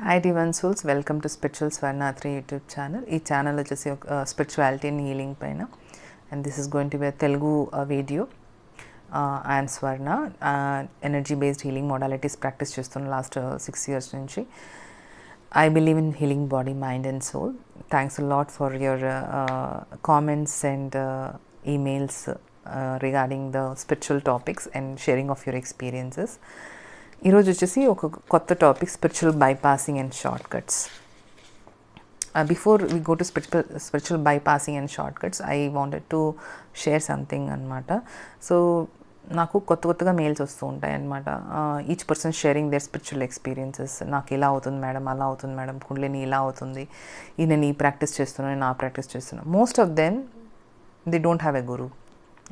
Hi Divine Souls, welcome to Spiritual Swarnathri YouTube channel. This channel is spirituality and healing paina, and this is going to be a Telugu video. I am Swarna, energy based healing modalities practice chestunna last 6 years nunchi. I believe in healing body, mind and soul. Thanks a lot for your comments and emails regarding the spiritual topics and sharing of your experiences. ఈరోజు వచ్చేసి ఒక కొత్త topic spiritual bypassing and shortcuts. Before we go to spiritual bypassing and shortcuts I wanted to share something అనమాట. So నాకు కొత్తగా mails వస్తూ ఉంటాయి అనమాట. Each person sharing their spiritual experiences. నాకు ఇలా అవుతుంది మేడం, అలా అవుతుంది మేడం, కుండలిని ఇలా అవుతుంది, నేను ఈ ప్రాక్టీస్ చేస్తున్నాను, నేను ఆ ప్రాక్టీస్ చేస్తున్నాను. Most of them they don't have a Guru,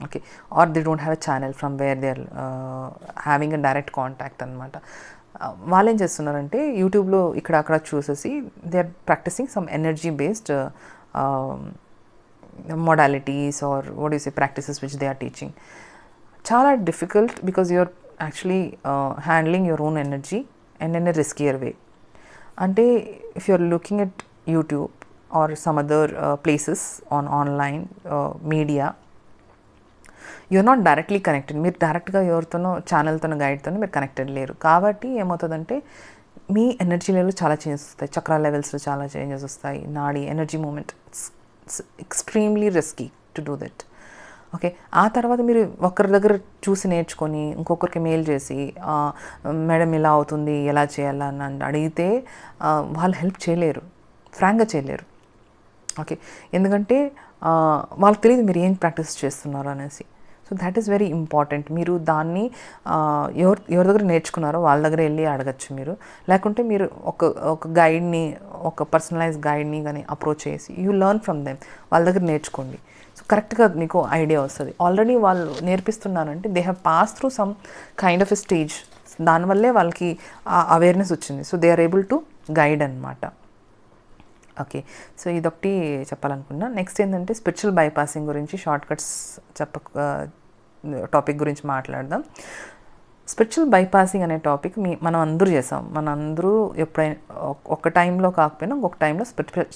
okay, or they don't have a channel from where they are having a direct contact అనమాట. వాళ్ళు ఏం చేస్తున్నారంటే యూట్యూబ్లో ఇక్కడ అక్కడ చూసేసి they are practicing some energy based modalities or what do you say practices which they are teaching. చాలా difficult because you are actually handling your own energy and in a riskier way. అంటే if you are looking at YouTube or some other places on online media, you're not directly connected. మీరు డైరెక్ట్గా ఎవరితోనో ఛానల్తోనో గైడ్తోనో మీరు connected లేరు. కాబట్టి ఏమవుతుందంటే మీ energy level చాలా చేంజెస్ వస్తాయి, చక్రా లెవెల్స్లో చాలా చేంజెస్ వస్తాయి, నాడీ energy movement extremely risky to do that. Okay, ఆ తర్వాత మీరు ఒకరి దగ్గర చూసి నేర్చుకొని ఇంకొకరికి మెయిల్ చేసి మేడం ఇలా అవుతుంది ఎలా చేయాలని అడిగితే వాళ్ళు హెల్ప్ చేయలేరు, ఫ్రాంక్గా చేయలేరు. ఓకే, ఎందుకంటే వాళ్ళకి తెలియదు మీరు ఏం ప్రాక్టీస్ చేస్తున్నారు అనేసి. So that is very important. మీరు దాన్ని ఎవరి దగ్గర నేర్చుకున్నారో వాళ్ళ దగ్గర వెళ్ళి అడగచ్చు మీరు. లేకుంటే మీరు ఒక గైడ్ని, ఒక పర్సనలైజ్ గైడ్ని కానీ అప్రోచ్ చేసి యూ లెర్న్ ఫ్రమ్ దెమ్, వాళ్ళ దగ్గర నేర్చుకోండి. సో కరెక్ట్గా మీకు ఐడియా వస్తుంది. ఆల్రెడీ వాళ్ళు నేర్పిస్తున్నారంటే they have pass through some kind of a stage, దానివల్లే వాళ్ళకి అవేర్నెస్ వచ్చింది. So they are able to guide అనమాట. ఓకే, సో ఇదొకటి చెప్పాలనుకున్నా. నెక్స్ట్ ఏంటంటే స్పిరిచువల్ బైపాసింగ్ గురించి షార్ట్ కట్స్ టాపిక్ గురించి మాట్లాడదాం. స్పిరిచువల్ బైపాసింగ్ అనే టాపిక్ మనం అందరూ చేసాం. అందరూ ఎప్పుడైనా ఒక టైంలో కాకపోయినా ఇంకొక టైంలో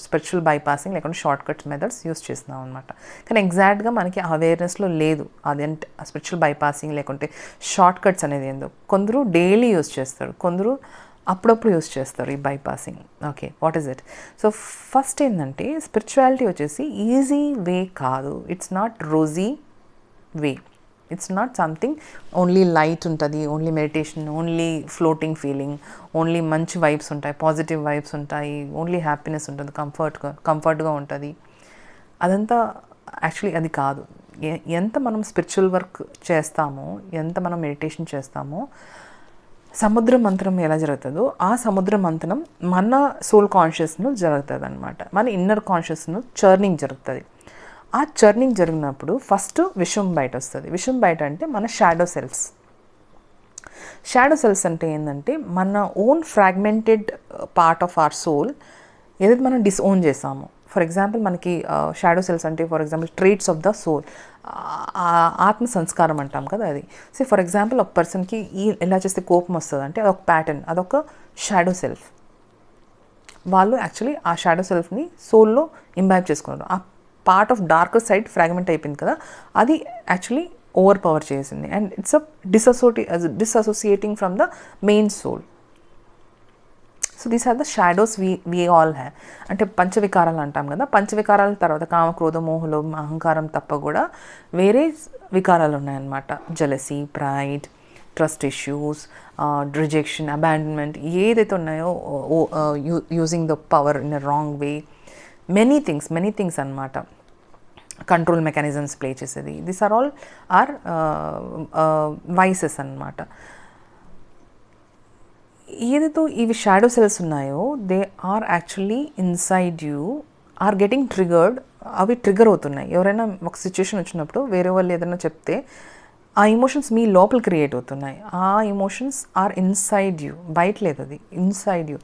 స్పిరిచువల్ బైపాసింగ్ లేకుంటే షార్ట్ కట్స్ మెథడ్స్ యూస్ చేస్తున్నాం అనమాట. కానీ ఎగ్జాక్ట్గా మనకి అవేర్నెస్లో లేదు అదేంటి స్పిరిచువల్ బైపాసింగ్ లేకుంటే షార్ట్ కట్స్ అనేది ఏందో. కొందరు డైలీ యూస్ చేస్తారు, కొందరు అప్పుడప్పుడు యూస్ చేస్తారు ఈ bypassing. Okay, what is it? So first ఏంటంటే స్పిరిచువాలిటీ వచ్చేసి ఈజీ వే కాదు. It's not rosy way. It's not something only light ఉంటుంది, only meditation, only floating feeling, only మంచి వైబ్స్ ఉంటాయి, పాజిటివ్ వైబ్స్ ఉంటాయి, ఓన్లీ హ్యాపీనెస్ ఉంటుంది, కంఫర్ట్గా ఉంటుంది. అదంతా యాక్చువల్లీ అది కాదు. ఎంత మనం స్పిరిచువల్ వర్క్ చేస్తామో, ఎంత మనం మెడిటేషన్ చేస్తామో, సముద్ర మంథనం ఎలా జరుగుతుందో ఆ సముద్ర మంథనం మన సోల్ కాన్షియస్ను జరుగుతుంది అనమాట. మన ఇన్నర్ కాన్షియస్ను చర్నింగ్ జరుగుతుంది. ఆ చర్నింగ్ జరిగినప్పుడు ఫస్ట్ విషయం బయట వస్తుంది. విషయం బయట అంటే మన షాడో సెల్ఫ్స్. షాడో సెల్ఫ్స్ అంటే ఏంటంటే మన own fragmented part of our soul ఏదైతే మనం డిస్ఓన్ చేసామో. ఫర్ ఎగ్జాంపుల్ మనకి షాడో సెల్స్ అంటే for example traits of the soul, ఆత్మ సంస్కారం అంటాం కదా అది. సో ఫర్ ఎగ్జాంపుల్ ఒక పర్సన్కి ఎలా చేస్తే కోపం వస్తుంది అంటే అదొక ప్యాటర్న్, అదొక షాడో సెల్ఫ్. వాళ్ళు యాక్చువల్లీ ఆ షాడో సెల్ఫ్ని సోల్లో ఇంబైబ్ చేసుకున్నారు. ఆ part of darker side fragment అయిపోయింది కదా, అది యాక్చువల్లీ ఓవర్ పవర్ చేసింది. And it's a dissociating from the main soul. So these are the shadows we all have. అంటే పంచవికారాలు అంటాం కదా, పంచవికారాల తర్వాత కామ, క్రోధ, మోహం, అహంకారం తప్ప కూడా వేరే వికారాలు ఉన్నాయన్నమాట. Jealousy, pride, trust issues, rejection, abandonment, ఏదైతే ఉన్నాయో using the power in a wrong way, many things అనమాట. కంట్రోల్ మెకానిజమ్స్ ప్లే చేసేది. దీస్ ఆర్ ఆల్ వైసెస్ అనమాట. ఏదైతే ఇవి షాడో సెల్స్ ఉన్నాయో they are actually inside you are getting triggered. అవి trigger అవుతున్నాయి. ఎవరైనా ఒక సిచ్యువేషన్ వచ్చినప్పుడు వేరే వాళ్ళు ఏదైనా చెప్తే ఆ ఎమోషన్స్ మీ లోపల క్రియేట్ అవుతున్నాయి. ఆ ఎమోషన్స్ ఆర్ ఇన్సైడ్ యూ, బయట లేదు, అది inside you.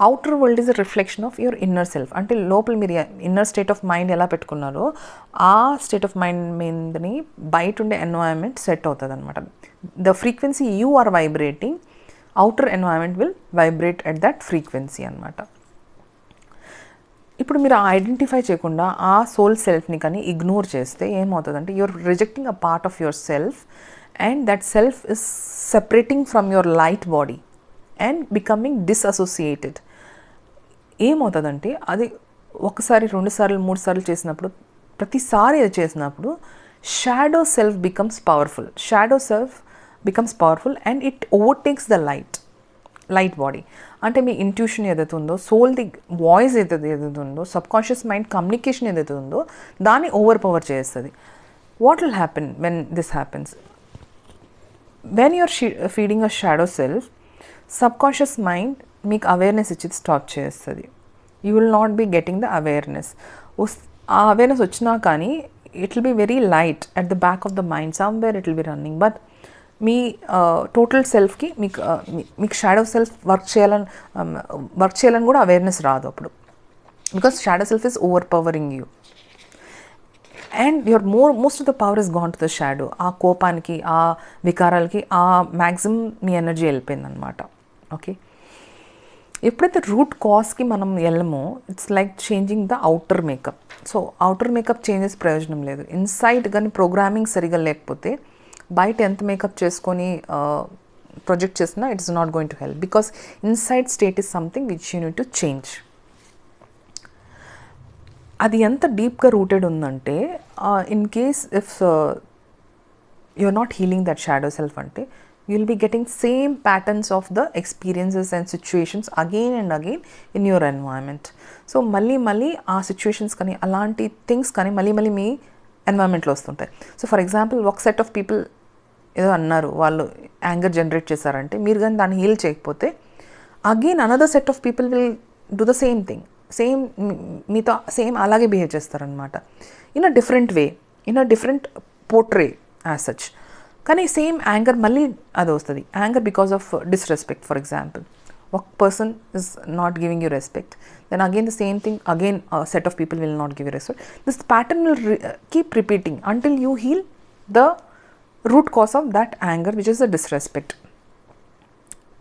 Outer world is a reflection of your inner self. అంటే లోపల మీరు ఇన్నర్ స్టేట్ ఆఫ్ మైండ్ ఎలా పెట్టుకున్నారో ఆ స్టేట్ ఆఫ్ మైండ్ మీదని బయట ఉండే ఎన్వైరన్మెంట్ సెట్ అవుతుంది అనమాట. The frequency you are vibrating outer environment will vibrate at that frequency అనమాట. ఇప్పుడు మీరు ఐడెంటిఫై చేయకుండా ఆ సోల్ సెల్ఫ్ని కానీ ఇగ్నోర్ చేస్తే ఏమవుతుందంటే you're rejecting a part of your self and that self is separating from your light body and becoming dissociated. ఏమవుతుందంటే అది ఒకసారి 2 సార్లు 3 సార్లు చేసినప్పుడు ప్రతిసారి అది చేసినప్పుడు shadow self becomes powerful. Shadow self becomes powerful and it overtakes the light body. అంటే మీ ఇంట్యూషన్ ఏదైతే ఉందో, సోల్ది వాయిస్ ఏదైతే ఉందో, సబ్కాన్షియస్ మైండ్ కమ్యూనికేషన్ ఏదైతే ఉందో దాన్ని ఓవర్ పవర్ చేస్తుంది. What will happen when this happens? When you're feeding a shadow self, subconscious mind మీకు అవేర్నెస్ ఇచ్చి స్టాప్ చేస్తుంది. You will not be getting the awareness. ఆ అవేర్నెస్ వచ్చినా కానీ it will be very light at the back of the mind, somewhere it will be running. But మీ total సెల్ఫ్కి మీకు shadow self work చేయాలని కూడా అవేర్నెస్ రాదు అప్పుడు, because shadow self is over pouring you and your most of the power is gone to the shadow. ఆ కోపానికి, ఆ వికారాలకి ఆ మ్యాక్సిమం మీ ఎనర్జీ వెళ్ళిపోయింది అనమాట. ఓకే, ఎప్పుడైతే రూట్ కాజ్కి మనం వెళ్ళమో it's like changing the outer makeup. So outer makeup changes ప్రయోజనం లేదు. ఇన్సైడ్ కానీ ప్రోగ్రామింగ్ సరిగా లేకపోతే బయట ఎంత మేకప్ చేసుకొని ప్రొజెక్ట్ చేసినా it's not going to help, because inside state is something which you need to change. అది ఎంత డీప్గా రూటెడ్ ఉందంటే in case if you are not healing that shadow self అంటే you will be getting same patterns of the experiences and situations again and again in your environment. So మళ్ళీ ఆ situations కానీ అలాంటి things కానీ మళ్ళీ మీ ఎన్వైరన్మెంట్లో వస్తుంటాయి. So for example ఒక set of people ఏదో అన్నారు, వాళ్ళు యాంగర్ జనరేట్ చేశారంటే మీరు కానీ దాన్ని హీల్ చేయకపోతే again another set of people will do the same thing, మీతో సేమ్ అలాగే బిహేవ్ చేస్తారనమాట, in a different way, in a different portray as such. కానీ సేమ్ యాంగర్ మళ్ళీ అది వస్తుంది. Anger because of disrespect. For example ఒక person is not giving you respect, then again the same thing, again set of people will not give you respect. This pattern will keep repeating until you heal the root cause of that anger, which is the disrespect.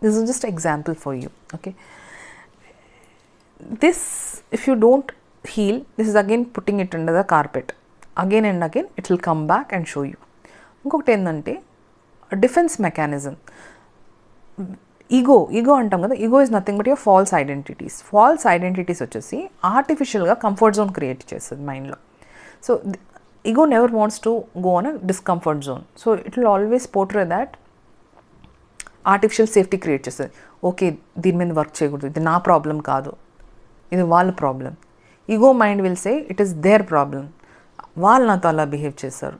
This is just an example for you. Okay, this, if you don't heal, this is again putting it under the carpet. Again and again it will come back and show you. ఇంకొకటి ఏంటంటే defence mechanism. Ego అంటాం కదా, ego is nothing but your false identities. False identities వచ్చేసి ఆర్టిఫిషియల్గా comfort zone create చేస్తుంది మైండ్లో. So ego never wants to go on a discomfort zone. So it will always portray that artificial safety create చేస్తుంది. Okay, దీని మీద work చేయకూడదు, ఇది నా ప్రాబ్లం కాదు, ఇది వాళ్ళ problem. Ego mind will say it is their problem, వాళ్ళు నాతో అలా బిహేవ్ చేశారు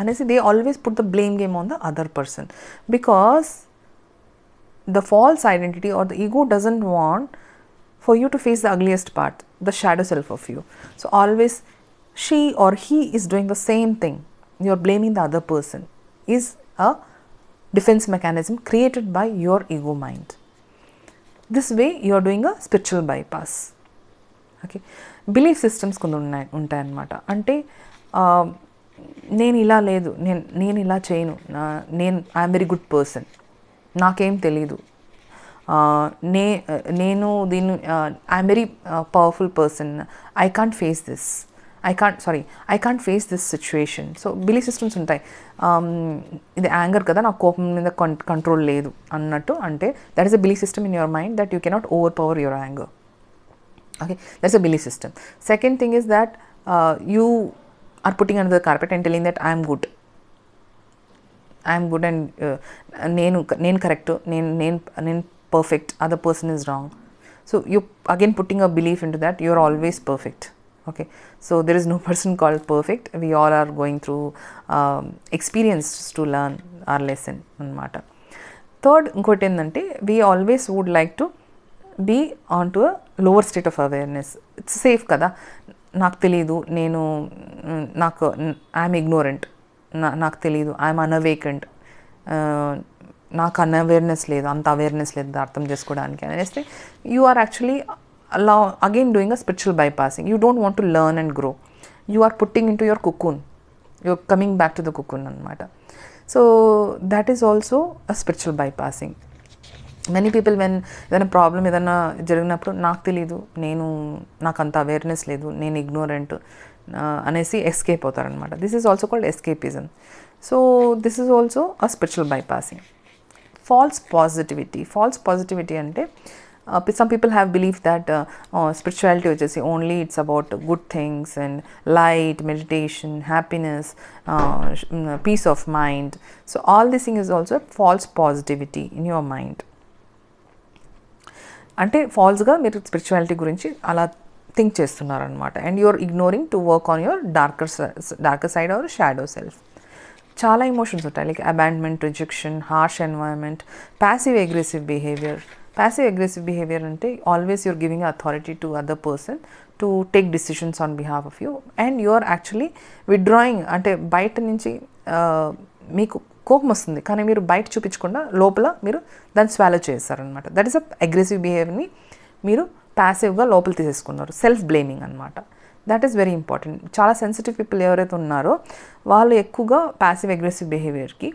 అనేసి they always put the blame game on the other person, because the false identity or the ego doesn't want for you to face the ugliest part, the shadow self of you. So always she or he is doing the same thing, you're blaming the other person, is a defense mechanism created by your ego mind. This way you are doing a spiritual bypass. Okay, belief systems కొన్ని ఉంటాయన్నమాట. అంటే నేను ఇలా లేదు, నేను ఇలా చేయను, I'm very good person, నాకేం తెలీదు, నేను దీన్ని I'm very powerful person, I can't face this situation. So belief systems ఉంటాయి. ఇది యాంగర్ కదా, నాకు కోపం మీద కంట్రోల్ లేదు అన్నట్టు. అంటే that is a belief system in your mind that you cannot over power your anger. Okay, that's a belief system. Second thing is that you are putting under the carpet and telling that I am good and నేను correct, నేను perfect, other person is wrong. So you again putting a belief into that you are always perfect. Okay, so there is no person called perfect. We all are going through experiences to learn our lesson అన్నమాట. Third ఇంకోటి ఏంటంటే we always would like to be onto a lower state of awareness. It's safe కదా, నాకు తెలీదు, I'm ignorant, నాకు తెలీదు, I'm అన్అవేకెంట్, నాకు unawareness లేదు, అంత అవేర్నెస్ లేదు అర్థం చేసుకోవడానికి అనేస్తే యూ ఆర్ యాక్చువల్లీ అలా again doing a spiritual bypassing. You don't want to learn and grow, you are putting in to your cocoon, you're coming back to the cocoon అనమాట. So that is also a spiritual bypassing. Many people when ఏదైనా problem ఏదైనా జరిగినప్పుడు నాకు తెలీదు, నాకు అంత awareness లేదు, నేను ఇగ్నోరెంట్ అనేసి ఎస్కేప్ అవుతారనమాట. This is also called escapism. So this is also a spiritual bypassing. False positivity అంటే some people have belief that spirituality వచ్చేసి only it's about good things and light, meditation, happiness, peace of mind. So all this thing is also false positivity in your mind. అంటే ఫాల్స్గా మీరు spirituality గురించి అలా think చేస్తున్నారనమాట. And you're ignoring to work on your darker side or shadow self. చాలా emotions ఉంటాయి, like abandonment, rejection, harsh environment, passive aggressive behaviour అంటే always you're giving authority to other person to take decisions on behalf of you, and you're actually withdrawing. అంటే బయట నుంచి మీకు కోపం వస్తుంది, కానీ మీరు బయట చూపించకుండా లోపల మీరు దాన్ని స్వాలో చేస్తారనమాట. దట్ ఈస్ అ అగ్రెసివ్ బిహేవియర్ని మీరు ప్యాసివ్గా లోపల తీసేసుకున్నారు. సెల్ఫ్ బ్లేమింగ్ అనమాట. That is very important. చాలా సెన్సిటివ్ పీపుల్ ఎవరైతే ఉన్నారో వాళ్ళు ఎక్కువగా ప్యాసివ్ అగ్రెసివ్ బిహేవియర్కి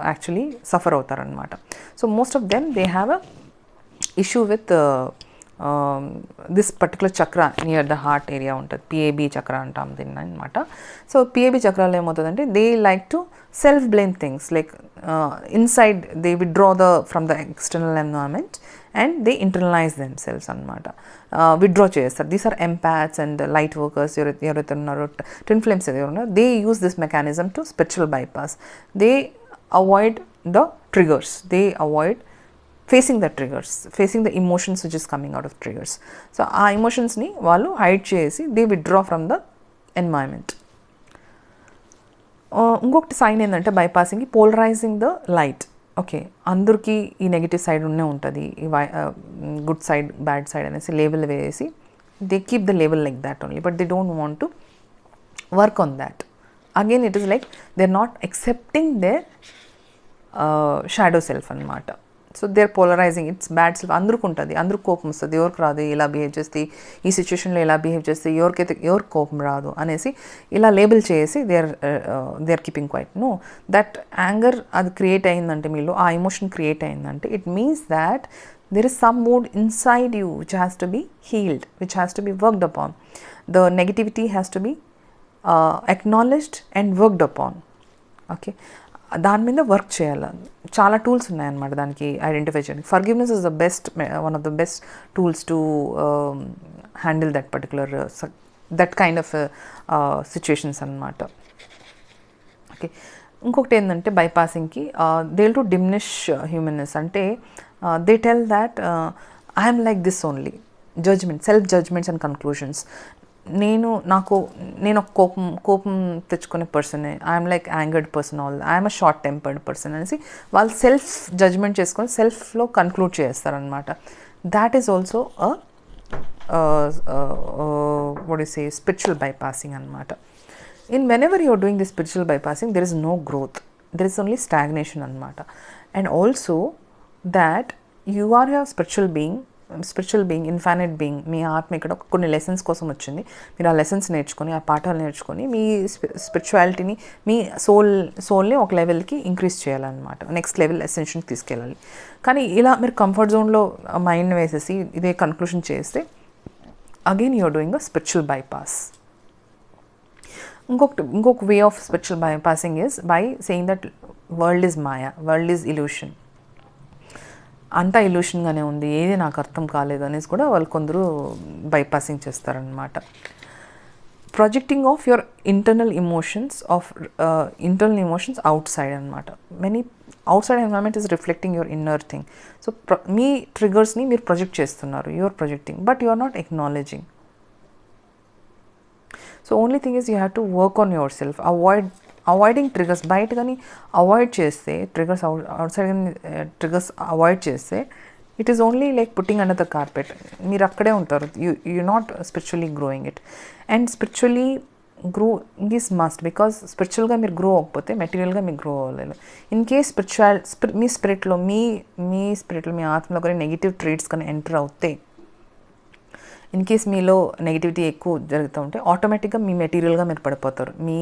యాక్చువల్లీ సఫర్ అవుతారనమాట. So most of them they have a issue with this particular chakra near the heart area ఉంటుంది, పిఏబి చక్ర అంటాం దీన్ని అనమాట. సో పిఏబి చక్రాలు ఏమవుతుందంటే they like to self blame things, like inside they withdraw from the external environment and they internalise themselves అనమాట, withdraw చేస్తారు. These are empaths and light workers ఎవరైతే ఉన్నారో, ట్విన్ ఫ్లేమ్స్ ఎవరైతే ఉన్నారో, they use this mechanism to spiritual bypass. They avoid the triggers, they avoid facing the emotions which is coming out of triggers. So ఆ ఎమోషన్స్ని వాళ్ళు hide చేసి they withdraw from the environment. ఇంకొకటి sign ఏంటంటే బైపాసింగ్కి polarising the light. Okay, అందరికీ ఈ negative side ఉంటుంది, ఈ గుడ్ సైడ్, బ్యాడ్ సైడ్ అనేసి లేబుల్ వేసి they keep the label like that only, but they don't want to work on that. Again it is like they are not accepting their shadow self అనమాట. So they are polarising its bad self. అందరికి ఉంటుంది, అందరికి కోపం వస్తుంది, ఎవరికి రాదు, ఇలా behave చేస్తే, ఈ సిచ్యువేషన్లో ఇలా బిహేవ్ చేస్తే ఎవరికి కోపం రాదు అనేసి ఇలా లేబుల్ చేసి they are keeping quiet. No, that anger అది క్రియేట్ అయిందంటే, మీలో ఆ ఎమోషన్ క్రియేట్ అయిందంటే, it means that there is some mood inside you which has to be healed, which has to be worked upon. The negativity has to be acknowledged and worked upon. Okay, దాని మీద work చేయాలి. చాలా tools ఉన్నాయన్నమాట దానికి identify చేయడానికి. Forgiveness is the best, one of the best tools to handle that particular that kind of situations అన్నమాట. Okay, ఇంకొకటి ఏంటంటే బైపాసింగ్కి they will to diminish humanness. అంటే they tell that I'm like this only, self judgements and conclusions. నేను ఒక కోపం తెచ్చుకునే person, I'm like angered person, I'm a short tempered person అనేసి వాళ్ళు సెల్ఫ్ జడ్జ్మెంట్ చేసుకొని సెల్ఫ్లో కన్క్లూడ్ చేస్తారనమాట. That is also what do you say, spiritual bypassing అనమాట. Whenever you are doing this spiritual bypassing, there is no growth, there is only stagnation అనమాట. And also that you are a spiritual being, infinite being. మీ ఆత్మ ఇక్కడ కొన్ని lessons కోసం వచ్చింది. మీరు ఆ లెసన్స్ నేర్చుకొని, ఆ పాఠాలు నేర్చుకొని మీ స్పిరిచువాలిటీని, మీ సోల్ని ఒక లెవెల్కి ఇంక్రీజ్ చేయాలన్నమాట, నెక్స్ట్ లెవెల్ అసెన్షన్కి తీసుకెళ్ళాలి. కానీ ఇలా మీరు కంఫర్ట్ జోన్లో మైండ్ వేసేసి ఇదే కన్క్లూషన్ చేస్తే again you're doing a spiritual bypass. ఇంకొక way of spiritual bypassing is by saying that world is maya, world is illusion, అంతా ఇల్యూషన్గానే ఉంది, ఏది నాకు అర్థం కాలేదు అనేసి కూడా వాళ్ళు కొందరు బైపాసింగ్ చేస్తారనమాట. Projecting of your internal emotions outside అనమాట. Many outside environment is reflecting your inner thing. So మీ ట్రిగర్స్ని మీరు ప్రొజెక్ట్ చేస్తున్నారు, you're projecting, but you are not acknowledging. So only thing is you have to work on yourself. Avoiding triggers, బయట కానీ avoid చేస్తే, triggers outside కానీ triggers avoid చేస్తే, it is only like putting under the carpet. మీరు అక్కడే ఉంటారు, you not spiritually growing it. And spiritually growing is must, because స్పిరిచువల్గా మీరు గ్రో అవ్వకపోతే మెటీరియల్గా మీరు గ్రో అవ్వలేదు. ఇన్ కేస్ మీ స్పిరిట్లో మీ ఆత్మలో కానీ నెగిటివ్ ట్రేట్స్ కానీ ఎంటర్ అవుతే, ఇన్ కేస్ మీలో నెగిటివిటీ ఎక్కువ జరుగుతూ ఉంటే ఆటోమేటిక్గా మీ మెటీరియల్గా మీరు పడిపోతారు. మీ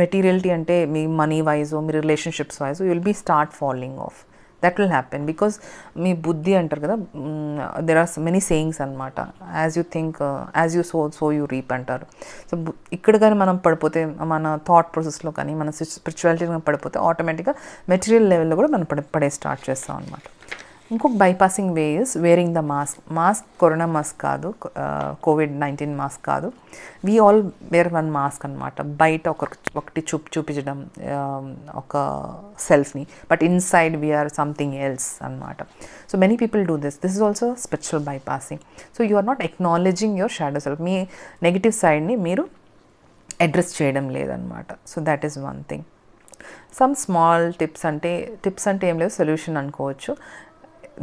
మెటీరియల్టీ అంటే మీ మనీ వైజ్, మీ relationships wise you will be start following off. That will happen because మీ బుద్ధి అంటారు కదా, దెర్ ఆర్ మెనీ సేయింగ్స్ అనమాట. As you think as you sow you reap అంటారు. సో ఇక్కడ కానీ మనం పడిపోతే, మన థాట్ ప్రాసెస్లో కానీ మన స్పిరిచువాలిటీలో పడిపోతే ఆటోమేటిక్గా మెటీరియల్ లెవెల్లో కూడా మనం పడే స్టార్ట్ చేస్తాం అనమాట. ఇంకొక bypassing way is wearing the mask corona mask కాదు, COVID-19 మాస్క్ కాదు. We all wear one mask అనమాట. బయట ఒకటి చూపించడం ఒక సెల్ఫ్ని, but inside we're something else అనమాట. So many people do this is also spiritual bypassing. So you are not acknowledging your shadow self. మీ నెగిటివ్ సైడ్ని మీరు అడ్రస్ చేయడం లేదనమాట. So that is one thing. Some small tips అంటే ఏం లేదు, solution అనుకోవచ్చు.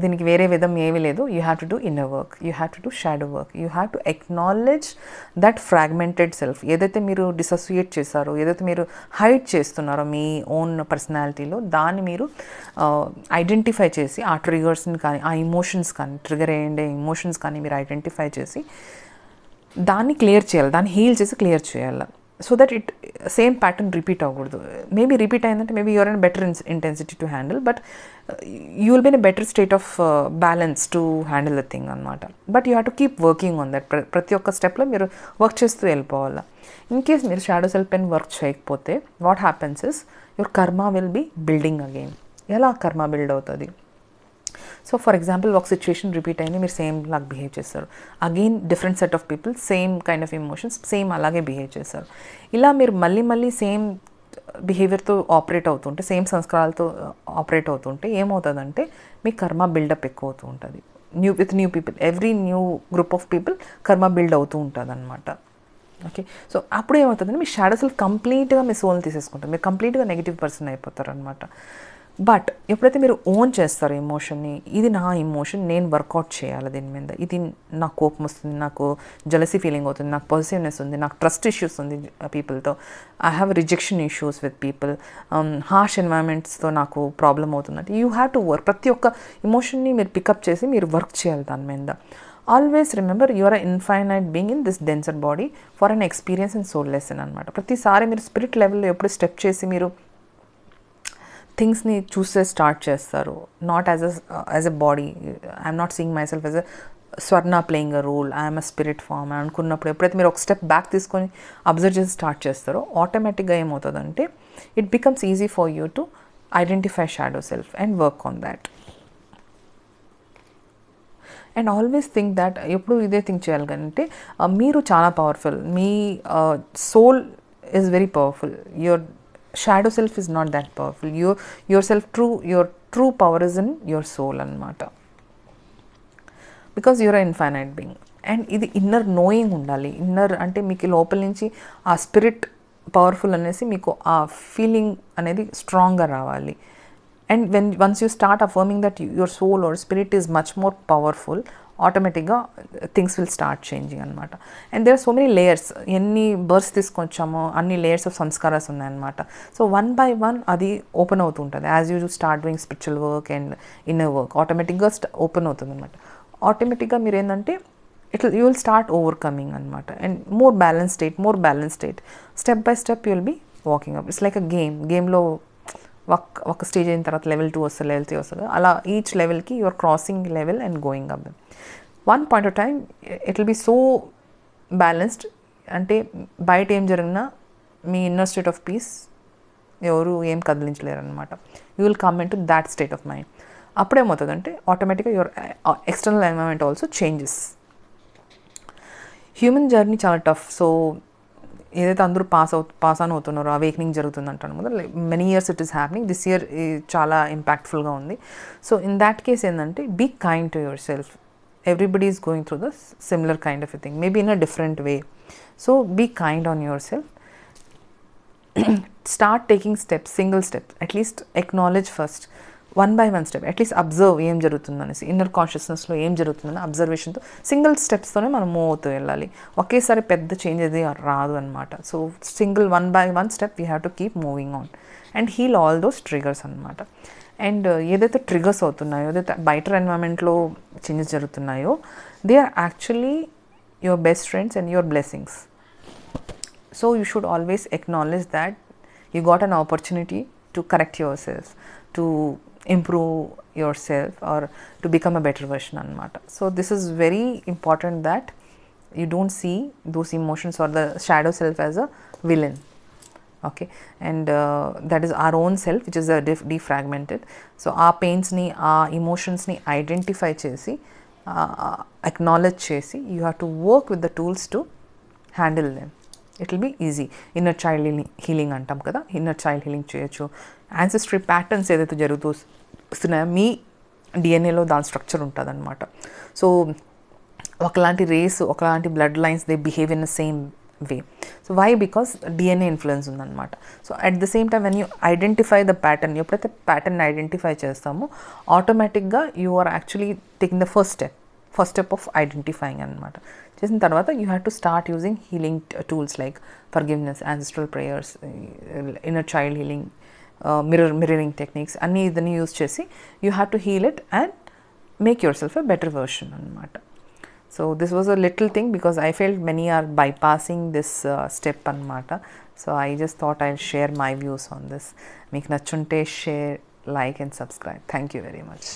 దీనికి వేరే విధం ఏమీ లేదు. You have to do inner work, you have to do shadow work, you have to acknowledge that fragmented self. ఏదైతే మీరు డిసోసియేట్ చేశారో, ఏదైతే మీరు హైడ్ చేస్తున్నారో మీ ఓన్ పర్సనాలిటీలో, దాన్ని మీరు ఐడెంటిఫై చేసి ఆ ట్రిగర్స్ని కానీ, ఆ ఎమోషన్స్ కానీ, ట్రిగర్ అయ్యే ఎమోషన్స్ కానీ మీరు ఐడెంటిఫై చేసి దాన్ని క్లియర్ చేయాలి, దాన్ని హీల్ చేసి క్లియర్ చేయాలి. So that it same pattern repeat అవ్వకూడదు. మేబీ రిపీట్ అయిందంటే maybe you're in better intensity to handle, but you will be in a better state of balance to handle the thing అనమాట. But you have to keep working on that. ప్రతి ఒక్క స్టెప్లో మీరు work చేస్తూ వెళ్ళిపోవాలి. In case మీరు shadow self పైన work చేయకపోతే what happens is your karma will be building again. ఎలా కర్మ బిల్డ్ అవుతుంది? సో ఫర్ ఎగ్జాంపుల్ ఒక సిచ్యువేషన్ రిపీట్ అయింది, మీరు సేమ్ లాగా బిహేవ్ చేస్తారు. Again different set of people, same kind of emotions, same అలాగే బిహేవ్ చేస్తారు. ఇలా మీరు మళ్ళీ సేమ్ బిహేవియర్తో ఆపరేట్ అవుతుంటే, సేమ్ సంస్కారాలతో ఆపరేట్ అవుతుంటే ఏమవుతుందంటే మీ కర్మ బిల్డప్ ఎక్కువ అవుతూ ఉంటుంది. New people, every new group of people కర్మ బిల్డ్ అవుతూ ఉంటుంది అనమాట. ఓకే, సో అప్పుడు ఏమవుతుందంటే మీ షాడో సెల్ఫ్ కంప్లీట్గా మీ సోల్ని తీసేసుకుంటారు. మీరు కంప్లీట్గా నెగిటివ్ పర్సన్ అయిపోతారు అనమాట. బట్ ఎప్పుడైతే మీరు ఓన్ చేస్తారో ఎమోషన్ని, ఇది నా ఎమోషన్, నేను వర్కౌట్ చేయాలి దీని మీద, ఇది నాకు కోపం వస్తుంది, నాకు జలసీ ఫీలింగ్ అవుతుంది, నాకు పాజిటివ్నెస్ ఉంది, నాకు ట్రస్ట్ ఇష్యూస్ ఉంది పీపుల్తో, I have rejection issues with people, harsh ఎన్వైరన్మెంట్స్తో నాకు ప్రాబ్లం అవుతుందంటే యూ హ్యావ్ టు వర్క్. ప్రతి ఒక్క ఎమోషన్ని మీరు పికప్ చేసి మీరు వర్క్ చేయాలి దాని మీద. Always remember you are a infinite being in this denser body for an experience and soul lesson అనమాట. ప్రతిసారి మీరు స్పిరిట్ లెవెల్లో ఎప్పుడు స్టెప్ చేసి మీరు థింగ్స్ని చూసే స్టార్ట్ చేస్తారు. Not as a body, I'm not seeing myself as a స్వర్ణ playing a role, I'm a spirit form అని అనుకున్నప్పుడు ఎప్పుడైతే మీరు ఒక స్టెప్ బ్యాక్ తీసుకొని అబ్జర్వ్ చేసి స్టార్ట్ చేస్తారో ఆటోమేటిక్గా ఏమవుతుందంటే it becomes easy for you to identify shadow self and work on that. And always think that, ఎప్పుడు ఇదే థింక్ చేయాలి అంటే మీరు చాలా పవర్ఫుల్, మీ soul is very powerful, your shadow self is not that powerful. your true power is in your soul అనమాట. Because you are infinite being. And ఇది inner knowing ఉండాలి. ఇన్నర్ అంటే మీకు లోపల నుంచి ఆ స్పిరిట్ పవర్ఫుల్ అనేసి మీకు ఆ ఫీలింగ్ అనేది స్ట్రాంగ్గా రావాలి. And once you start affirming that your soul or spirit is much more powerful, ఆటోమేటిక్గా థింగ్స్ విల్ స్టార్ట్ చేంజింగ్ అనమాట. And there are so many layers. ఎన్ని బర్త్స్ తీసుకొచ్చామో అన్ని లేయర్స్ ఆఫ్ సంస్కారాస్ ఉన్నాయన్నమాట. సో వన్ బై వన్ అది open అవుతూ ఉంటుంది. As you start doing spiritual work and inner work ఆటోమేటిక్గా ఓపెన్ అవుతుంది అనమాట. ఆటోమేటిక్గా మీరు ఏంటంటే యూ విల్ స్టార్ట్ ఓవర్కమింగ్ అనమాట. And more balance state step by step you will be walking up. It's like a గేమ్లో ఒక స్టేజ్ అయిన తర్వాత లెవెల్ 2 వస్తుంది, లెవెల్ 3 వస్తుంది, అలా ఈచ్ లెవెల్కి you're crossing level and going up. One point of time it will be so balanced, అంటే బయట ఏం జరిగినా మీ ఇన్నర్ స్టేట్ ఆఫ్ పీస్ ఎవరు ఏం కదిలించలేరు అనమాట. You will come in to that state of mind. అప్పుడేమవుతుందంటే ఆటోమేటిక్గా your external environment also changes. Human journey చాలా టఫ్. సో ఏదైతే అందరూ పాస్ ఆన్ అవుతున్నారో అవేకనింగ్ జరుగుతుంది అంటాను కదా, many years it is happening. This year చాలా ఇంపాక్ట్ఫుల్గా ఉంది. సో ఇన్ దాట్ కేస్ ఏంటంటే be kind to yourself. Everybody is going through the similar kind of a thing, maybe in a different way. So be kind on yourself. Start taking steps, single step, at least acknowledge first, one by one step, at least observe ఏం జరుగుతుందనేసి, inner కాన్షియస్నెస్లో ఏం జరుగుతుందని అబ్జర్వేషన్తో single స్టెప్స్తోనే మనం move అవుతూ వెళ్ళాలి. ఒకేసారి పెద్ద change అది రాదు అనమాట. So single one by one step we have to keep moving on and heal all those triggers అనమాట. అండ్ ఏదైతే ట్రిగర్స్ అవుతున్నాయో, ఏదైతే బయట ఎన్వైరన్మెంట్లో చేంజెస్ జరుగుతున్నాయో they are actually your best friends and your blessings. So you should always acknowledge that you got an opportunity to correct yourself, to improve yourself, or to become a better version anamata. So this is very important that you don't see those emotions or the shadow self as a villain. Okay, and that is our own self which is a defragmented. So our pains ni, our emotions ni identify chesi, acknowledge chesi, you have to work with the tools to handle them. It will be easy. Inner child healing అంటాం కదా, inner child healing చేయొచ్చు. Ancestry patterns ఏదైతే జరుగుతున్నాయో మీ డిఎన్ఏలో దాని structure ఉంటుంది అనమాట. So ఒకలాంటి race, ఒకలాంటి blood lines, they behave in the same way. So why? Because DNA influence ఉందన్నమాట. So at the same time when you identify the pattern, ఎప్పుడైతే ప్యాటర్న్ ఐడెంటిఫై చేస్తామో ఆటోమేటిక్గా you are actually taking the first step of identifying అనమాట. చేసిన తర్వాత you have to start using healing tools like forgiveness, ancestral prayers, inner child healing, mirroring techniques అన్నీ ఇదని use చేసి you have to heal it and make yourself a better version అనమాట. So this was a little thing because I felt many are bypassing this step అనమాట. So I just thought I share my views on this. మీకు నచ్చుంటే share, like and subscribe. Thank you very much.